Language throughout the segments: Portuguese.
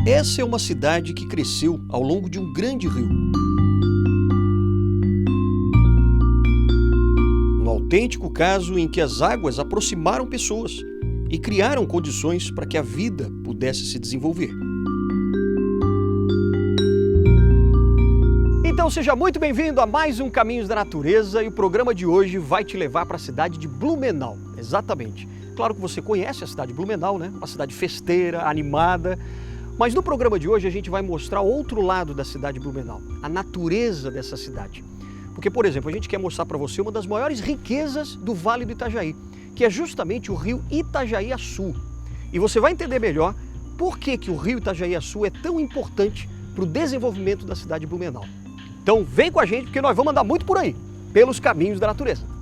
Essa é uma cidade que cresceu ao longo de um grande rio. Um autêntico caso em que as águas aproximaram pessoas e criaram condições para que a vida pudesse se desenvolver. Então seja muito bem-vindo a mais um Caminhos da Natureza e o programa de hoje vai te levar para a cidade de Blumenau. Exatamente. Claro que você conhece a cidade de Blumenau, né? Uma cidade festeira, animada. Mas no programa de hoje a gente vai mostrar outro lado da cidade de Blumenau, a natureza dessa cidade. Porque, por exemplo, a gente quer mostrar para você uma das maiores riquezas do Vale do Itajaí, que é justamente o rio Itajaí-Açu. E você vai entender melhor por que o rio Itajaí-Açu é tão importante para o desenvolvimento da cidade de Blumenau. Então vem com a gente porque nós vamos andar muito por aí, pelos caminhos da natureza.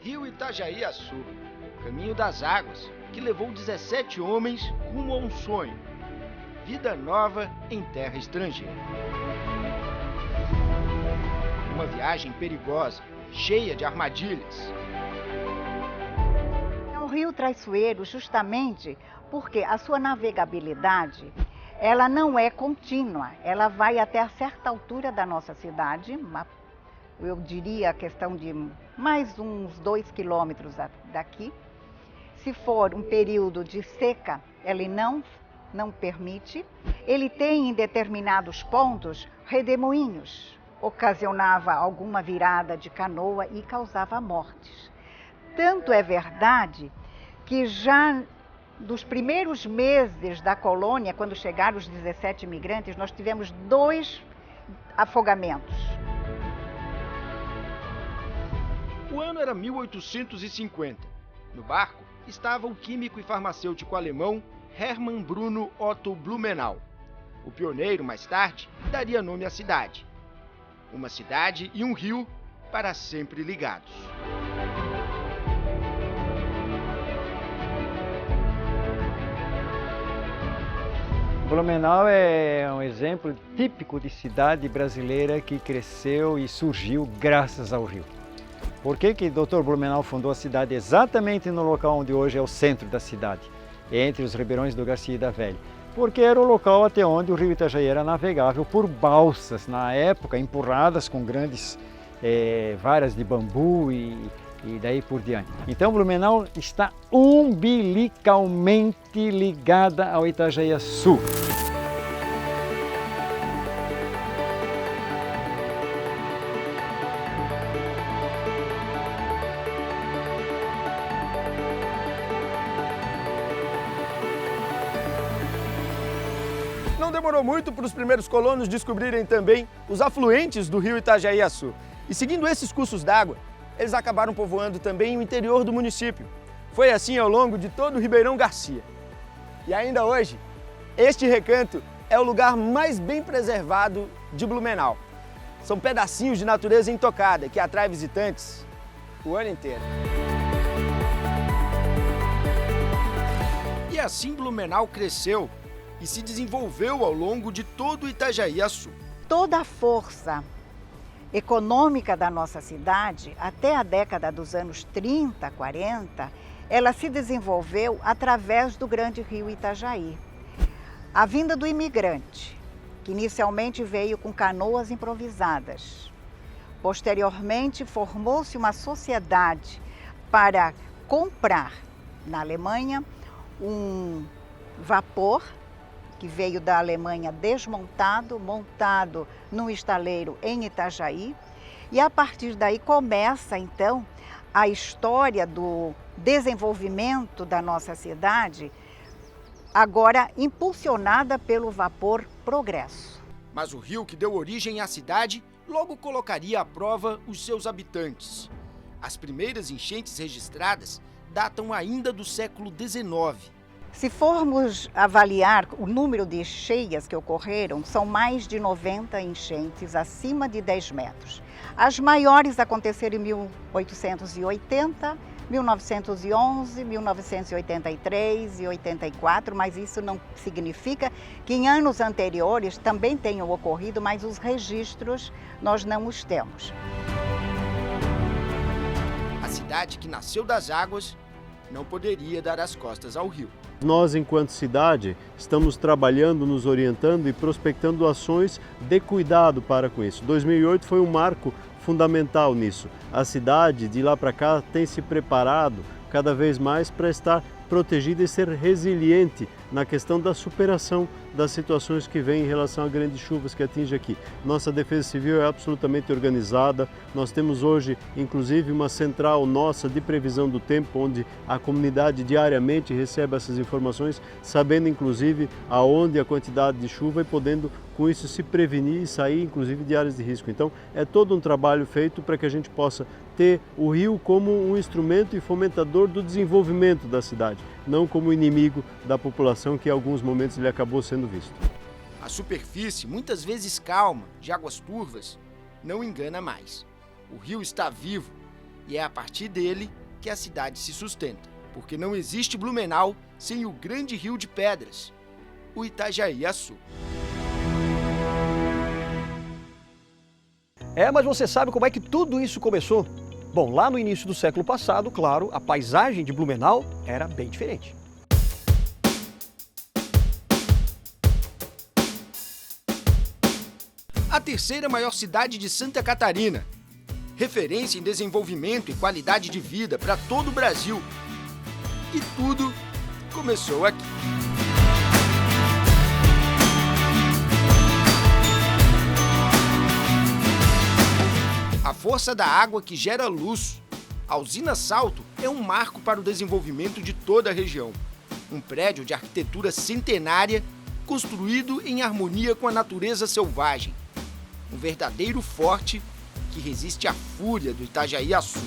Rio Itajaí-Açu, caminho das águas, que levou 17 homens rumo a um sonho: vida nova em terra estrangeira. Uma viagem perigosa, cheia de armadilhas. É um rio traiçoeiro justamente porque a sua navegabilidade, ela não é contínua, ela vai até a certa altura da nossa cidade, eu diria a questão de mais uns 2 quilômetros daqui. Se for um período de seca, ele não permite. Ele tem em determinados pontos redemoinhos, ocasionava alguma virada de canoa e causava mortes. Tanto é verdade que já dos primeiros meses da colônia, quando chegaram os 17 imigrantes, nós tivemos 2 afogamentos. O ano era 1850. No barco estava o químico e farmacêutico alemão Hermann Bruno Otto Blumenau. O pioneiro, mais tarde, daria nome à cidade. Uma cidade e um rio para sempre ligados. Blumenau é um exemplo típico de cidade brasileira que cresceu e surgiu graças ao rio. Por que o Dr. Blumenau fundou a cidade exatamente no local onde hoje é o centro da cidade, entre os ribeirões do Garcia e da Velha? Porque era o local até onde o rio Itajaí era navegável por balsas, na época empurradas com grandes varas de bambu e daí por diante. Então Blumenau está umbilicalmente ligada ao Itajaí-Açu. Não demorou muito para os primeiros colonos descobrirem também os afluentes do rio Itajaí-Açu. E seguindo esses cursos d'água, eles acabaram povoando também o interior do município. Foi assim ao longo de todo o Ribeirão Garcia. E ainda hoje, este recanto é o lugar mais bem preservado de Blumenau. São pedacinhos de natureza intocada que atrai visitantes o ano inteiro. E assim Blumenau cresceu e se desenvolveu ao longo de todo o Itajaí-Açu. Toda a força econômica da nossa cidade, até a década dos anos 30, 40, ela se desenvolveu através do grande rio Itajaí. A vinda do imigrante, que inicialmente veio com canoas improvisadas. Posteriormente, formou-se uma sociedade para comprar na Alemanha um vapor que veio da Alemanha desmontado, montado num estaleiro em Itajaí. E a partir daí começa, então, a história do desenvolvimento da nossa cidade, agora impulsionada pelo vapor Progresso. Mas o rio que deu origem à cidade logo colocaria à prova os seus habitantes. As primeiras enchentes registradas datam ainda do século XIX. Se formos avaliar o número de cheias que ocorreram, são mais de 90 enchentes acima de 10 metros. As maiores aconteceram em 1880, 1911, 1983 e 84, mas isso não significa que em anos anteriores também tenham ocorrido, mas os registros nós não os temos. A cidade que nasceu das águas não poderia dar as costas ao rio. Nós, enquanto cidade, estamos trabalhando, nos orientando e prospectando ações de cuidado para com isso. 2008 foi um marco fundamental nisso. A cidade, de lá para cá, tem se preparado cada vez mais para estar protegida e ser resiliente na questão da superação das situações que vêm em relação a grandes chuvas que atingem aqui. Nossa Defesa Civil é absolutamente organizada. Nós temos hoje, inclusive, uma central nossa de previsão do tempo, onde a comunidade diariamente recebe essas informações, sabendo, inclusive, aonde a quantidade de chuva e podendo, com isso, se prevenir e sair, inclusive, de áreas de risco. Então, é todo um trabalho feito para que a gente possa ter o rio como um instrumento e fomentador do desenvolvimento da cidade, não como inimigo da população, que em alguns momentos ele acabou sendo visto. A superfície, muitas vezes calma, de águas turvas, não engana mais. O rio está vivo e é a partir dele que a cidade se sustenta, porque não existe Blumenau sem o grande rio de pedras, o Itajaí-Açu. Mas você sabe como é que tudo isso começou? Bom, lá no início do século passado, claro, a paisagem de Blumenau era bem diferente. A terceira maior cidade de Santa Catarina, referência em desenvolvimento e qualidade de vida para todo o Brasil. E tudo começou aqui. A força da água que gera luz. A usina Salto é um marco para o desenvolvimento de toda a região. Um prédio de arquitetura centenária, construído em harmonia com a natureza selvagem. Um verdadeiro forte que resiste à fúria do Itajaí-Açu.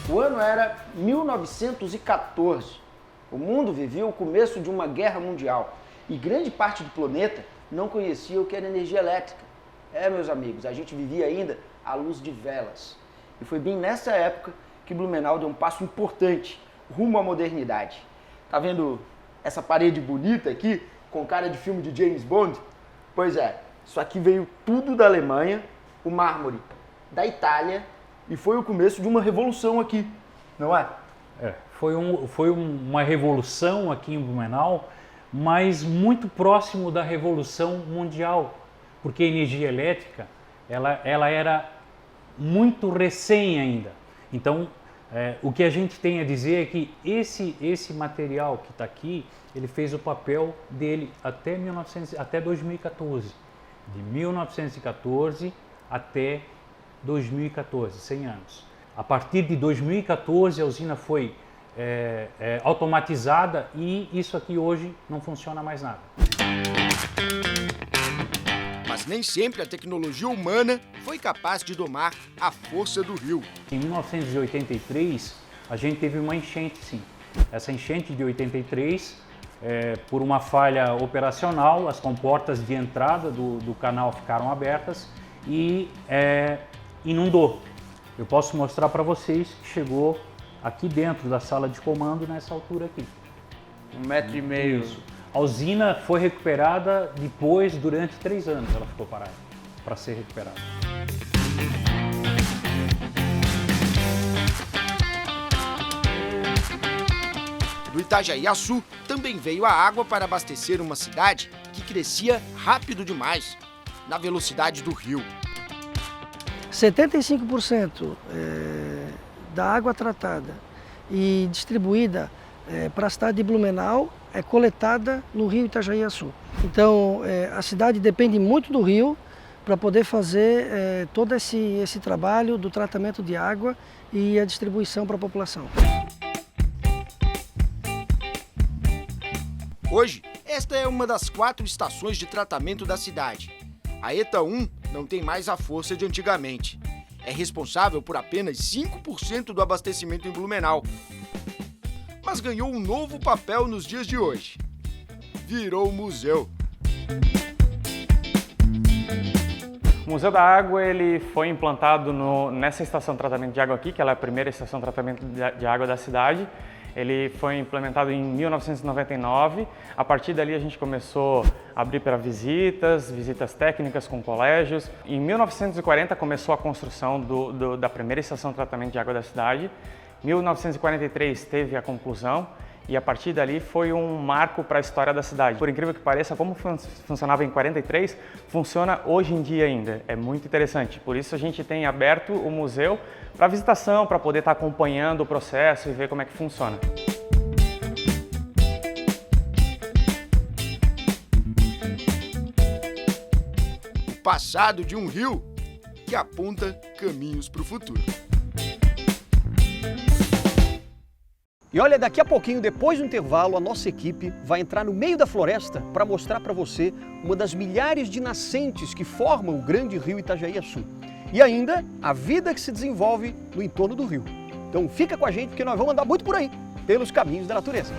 O ano era 1914. O mundo vivia o começo de uma guerra mundial. E grande parte do planeta não conhecia o que era energia elétrica. Meus amigos, a gente vivia ainda à luz de velas. E foi bem nessa época que Blumenau deu um passo importante rumo à modernidade. Tá vendo essa parede bonita aqui, com cara de filme de James Bond? Pois é, isso aqui veio tudo da Alemanha, o mármore da Itália, e foi o começo de uma revolução aqui, não é? Foi uma revolução aqui em Blumenau, mas muito próximo da Revolução Mundial, porque a energia elétrica ela era muito recém ainda. Então, o que a gente tem a dizer é que esse material que está aqui, ele fez o papel dele até 2014. De 1914 até 2014, 100 anos. A partir de 2014, a usina foi automatizada e isso aqui hoje não funciona mais nada. Mas nem sempre a tecnologia humana foi capaz de domar a força do rio. Em 1983, a gente teve uma enchente, sim. Essa enchente de 83, por uma falha operacional, as comportas de entrada do canal ficaram abertas e inundou. Eu posso mostrar para vocês que chegou aqui dentro da sala de comando nessa altura aqui. 1,5 metro. Isso. A usina foi recuperada depois, durante 3 anos ela ficou parada para ser recuperada. Do Itajaí-Açu também veio a água para abastecer uma cidade que crescia rápido demais, na velocidade do rio. 75% da água tratada e distribuída para a cidade de Blumenau é coletada no rio Itajaí-Açu. Então, a cidade depende muito do rio para poder fazer todo esse trabalho do tratamento de água e a distribuição para a população. Hoje, esta é uma das 4 estações de tratamento da cidade. A ETA 1 não tem mais a força de antigamente. É responsável por apenas 5% do abastecimento em Blumenau. Mas ganhou um novo papel nos dias de hoje. Virou museu. O Museu da Água ele foi implantado nessa estação de tratamento de água aqui, que ela é a primeira estação de tratamento de água da cidade. Ele foi implementado em 1999. A partir dali a gente começou a abrir para visitas técnicas com colégios. Em 1940 começou a construção da primeira estação de tratamento de água da cidade. Em 1943 teve a conclusão. E a partir dali foi um marco para a história da cidade. Por incrível que pareça, como funcionava em 43, funciona hoje em dia ainda. É muito interessante. Por isso a gente tem aberto o museu para visitação, para poder estar acompanhando o processo e ver como é que funciona. O passado de um rio que aponta caminhos para o futuro. E olha, daqui a pouquinho, depois do intervalo, a nossa equipe vai entrar no meio da floresta para mostrar para você uma das milhares de nascentes que formam o grande rio Itajaí-Açu. E ainda a vida que se desenvolve no entorno do rio. Então fica com a gente porque nós vamos andar muito por aí, pelos caminhos da natureza.